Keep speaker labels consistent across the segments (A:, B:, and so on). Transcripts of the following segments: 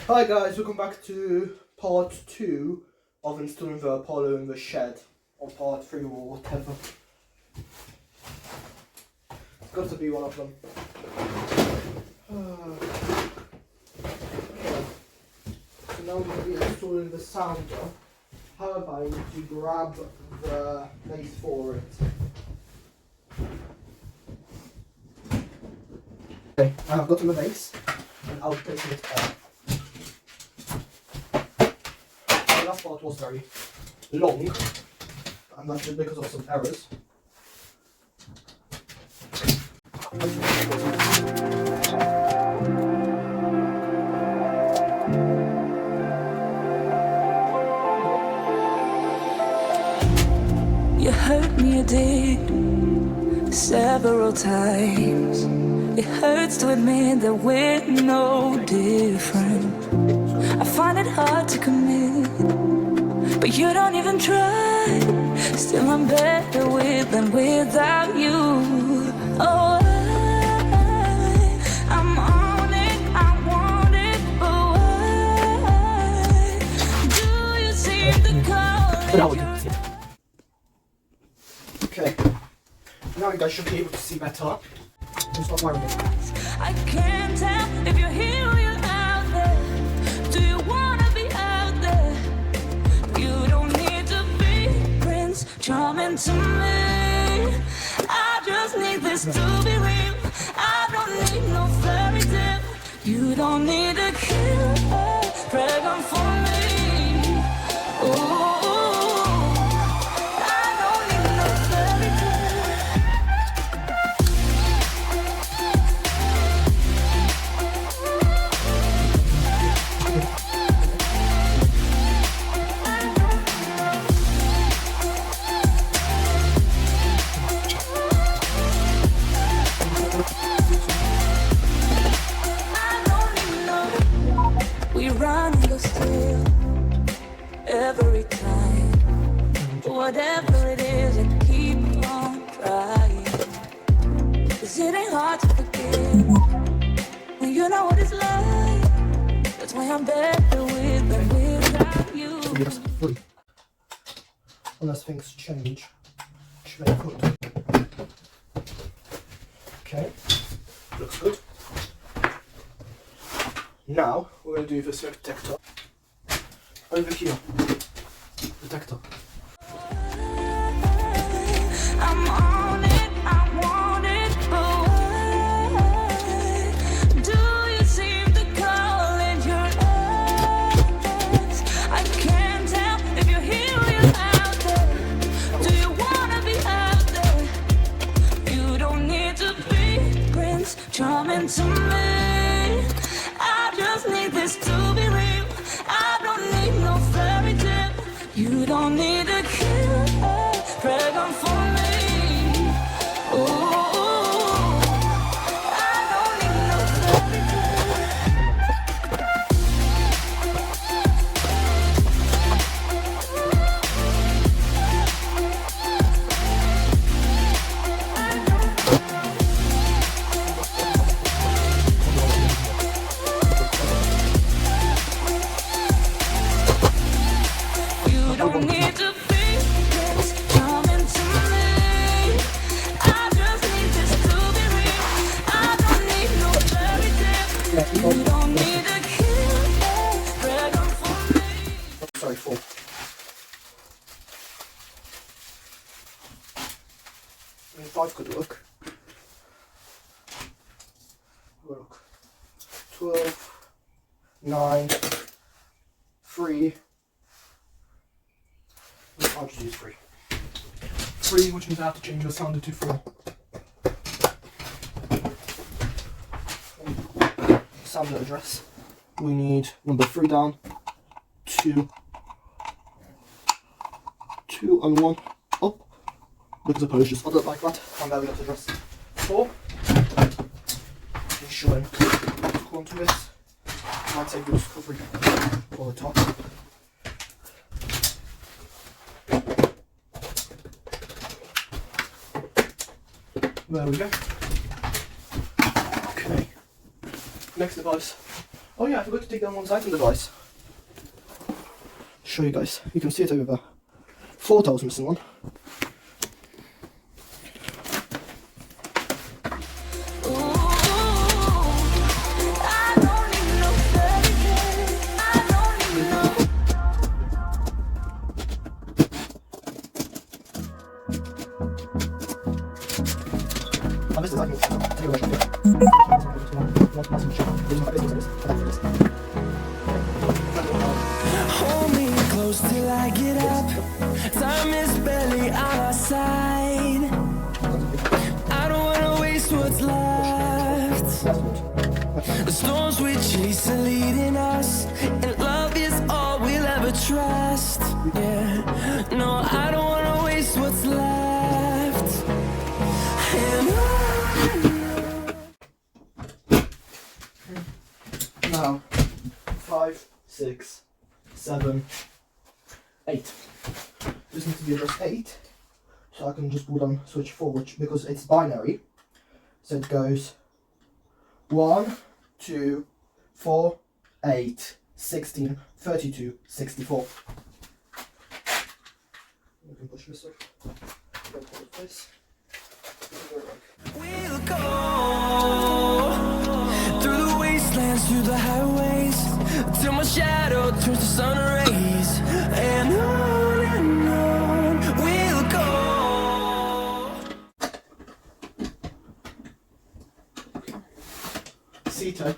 A: Hi guys, welcome back to part 2 of installing the Apollo in the shed, or part 3 or whatever. It's got to be one of them. So now we're going to be installing the sounder. However, I need to grab the base for it. Okay, I've got the base and I'll take it off. The last part was very long, and that's just because of some errors.
B: You hurt me, you did, several times. It hurts to admit that we're no different. I find it hard to commit, but you don't even try. Still I'm better with than without you. Oh, I'm on it, I want it, but why do you seem to call it?
A: Okay, now you guys should be able to see better. Stop wearing it.
B: I can't tell if you're here or you're out there. Do you wanna be out there? You don't need to be Prince Charming to me. I just need this to be real. I don't need no fairy tale. You don't need a killer pregnant for me. Ooh. We run the still every time. Whatever it is, and keep on trying. 'Cause it ain't hard to forgive when you know what it's like. That's why I'm better with than without you.
A: Yes, free. Unless things change, which they could. Okay, looks good. Now we're going to do this detector over here. Detector.
B: I'm on it, I want it, but why do you seem to call it your ex? I can't tell if you're here or you're out there. Do you wanna be out there? You don't need to be Prince Charming to me. I just need this to be real. I don't need no fairy tale. You don't need a killer pregnant for me. Ooh, I don't need no fairy You don't need to be Prince Charming to me. I just need this to be real. I don't need no fairy tale. You don't need a killer pregnant for me.
A: Sorry, 4. I mean, 5 could work. Look. 12, 9, 3. I'll just use 3. 3, which means I have to change the sounder to 4. Sounder address. We need number 3 down, 2 and 1 up, because the pose just got it like that, and there we got the address 4. Ensuring onto this. Might take good coverage for the top. There we go. Okay. Next device Oh yeah, I forgot to take down one side from the device. Show you guys. You can see it over there. 4 tiles missing one. I missed it,
C: Hold me close till I get up. Time is barely on our side. I don't wanna waste what's left. The storms we chase are leading us, and love is all we'll ever trust. Yeah, no, I don't wanna waste what's left. And
A: now, 5, 6, 7, 8. This needs to be address 8, so I can just put on switch forward because it's binary. So it goes 1, 2, 4, 8, 16, 32, 64. You can push this up. Don't hold this.
C: we'll go through the wastelands, through the highways, till my shadow turns to sun rays. And on we'll go.
A: C-Tech,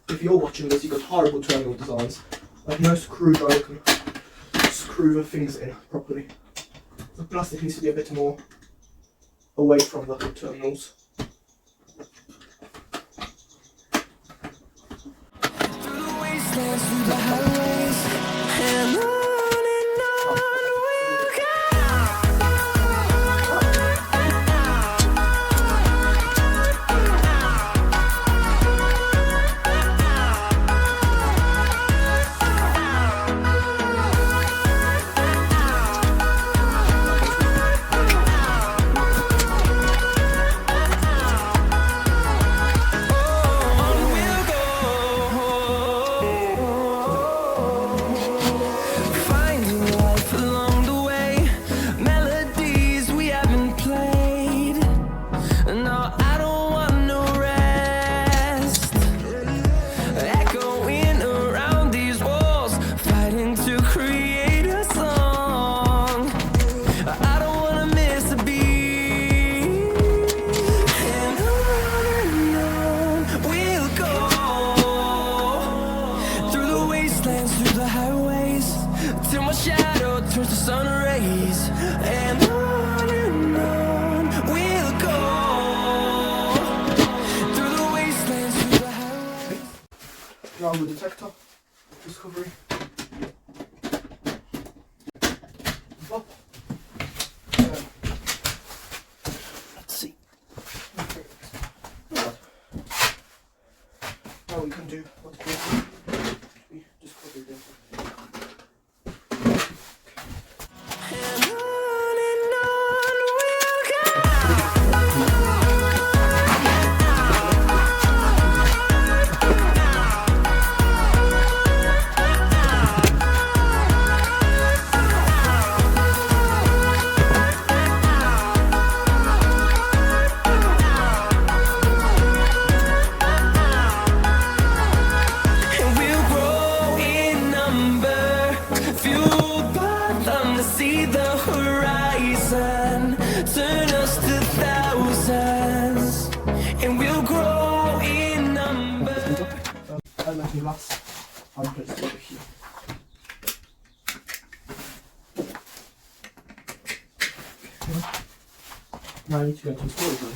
A: if you're watching this, you got horrible terminal designs. Like no screwdriver can screw the things in properly. The plastic needs to be a bit more away from the terminals.
C: Through the wastelands, through the highways, and on we'll go. Finding life along the way, melodies we haven't played. No, I don't want no rest. Echoing around these walls, fighting to create a song. I don't wanna miss a beat. And on we'll go through the wastelands, through the highways, till my shadow turns to sun rays. And on we'll go through the wastelands, through the highways.
A: Now the detector discovery. Up. Let's see. Right. Now we can do what we discovered in.
C: And on we'll go. And we'll grow in number, fueled by them to see the horizon, turn us to thousands. And we'll grow in number.
A: I like the glass. I'll put it over here. Now I need to go to the storage room.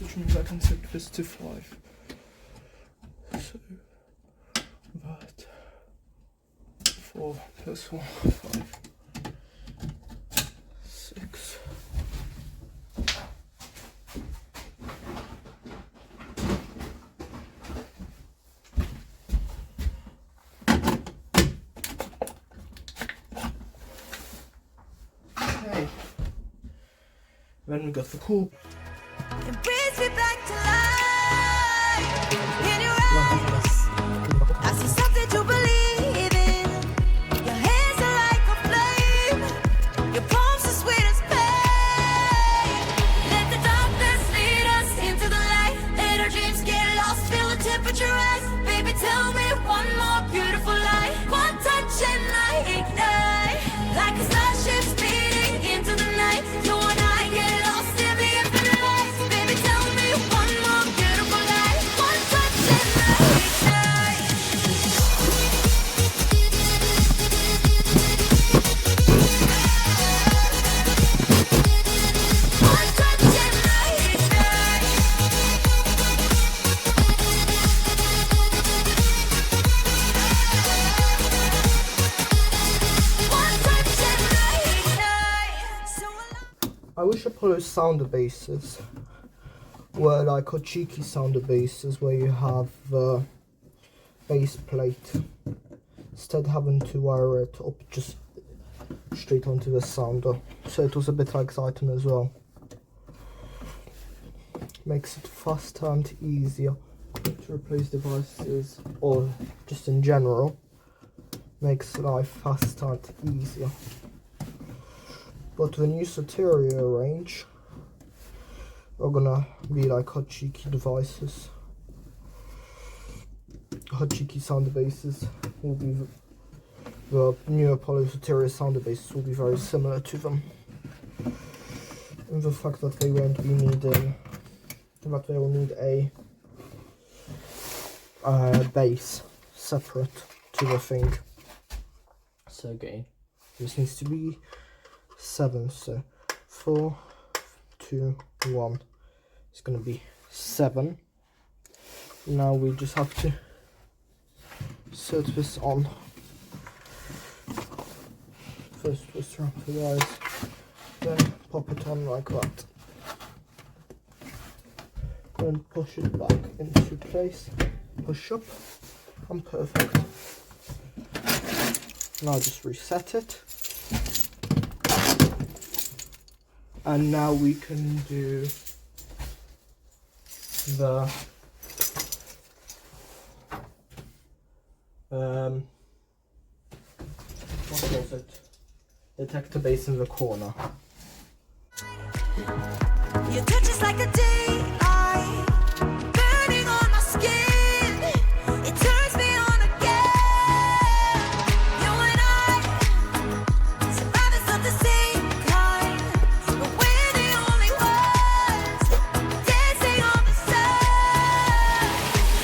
A: which means I can set this to 5. So that 4 plus 1, 5, 6. Okay. Then we got the cool.
B: It brings me back to life. In your eyes, I see something to believe in. Your hands are like a flame. Your palms are sweet as pain. Let the darkness lead us into the light. Let our dreams get lost, feel the temperature rise. Baby, tell me one more beautiful lie. One touch and I ignite. Like a starship speeding into the night. You and I get lost in the infinite light. Baby, tell me one more beautiful lie. One touch and I ignite. One touch and I ignite. One touch and I ignite. So
A: I wish Apollo sounder bases were like a cheeky sounder bases where you have the base plate instead having to wire it up just straight onto the sounder, so it was a bit like Titan as well. Makes it faster and easier to replace devices, or just in general makes life faster and easier. But the new Soteria range are gonna be like hot cheeky devices. Hot cheeky sounder bases will be the new Apollo Soteria sounder bases will be very similar to them. And the fact that they won't be needing, that they will need a base separate to the thing. So again, this needs to be 7, so 4, 2, 1. It's gonna be 7. Now we just have to set this on. First twist around the wires, then pop it on like that. Then push it back into place, push up, and perfect. Now just reset it. And now we can do the what was it? Detector base in the corner.
B: your touch is like a daylight burning on my skin. It turns me on again. You and I, survivors of the same kind, but we're the only ones dancing on the sun.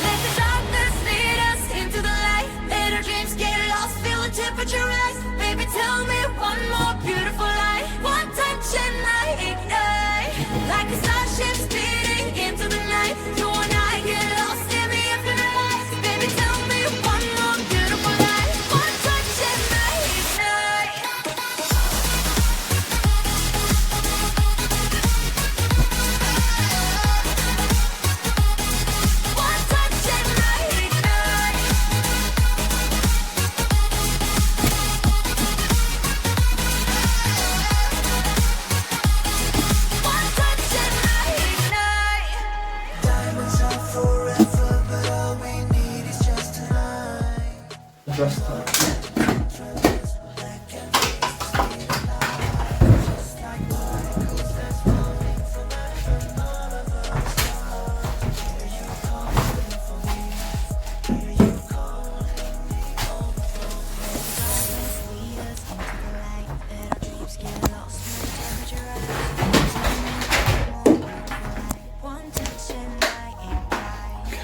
B: Let the darkness lead us into the light. Let our dreams get lost, feel the temperature rise. Baby, tell me one more beautiful lie. One touch and I ignite. Like a starship speeding into the night. You and I get lost in the infinite light. Baby, tell me one more beautiful lie. One touch and I ignite. One touch and I ignite. One touch and I ignite.
C: Diamonds are forever, but all we need is just tonight.
A: Just time.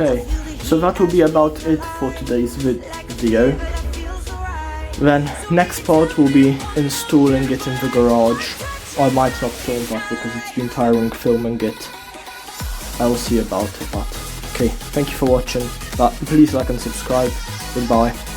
A: Okay, so that will be about it for today's video. Then next part will be installing it in the garage. I might not film that because it's been tiring filming it. I'll see about that. Okay, thank you for watching, but please like and subscribe. Goodbye.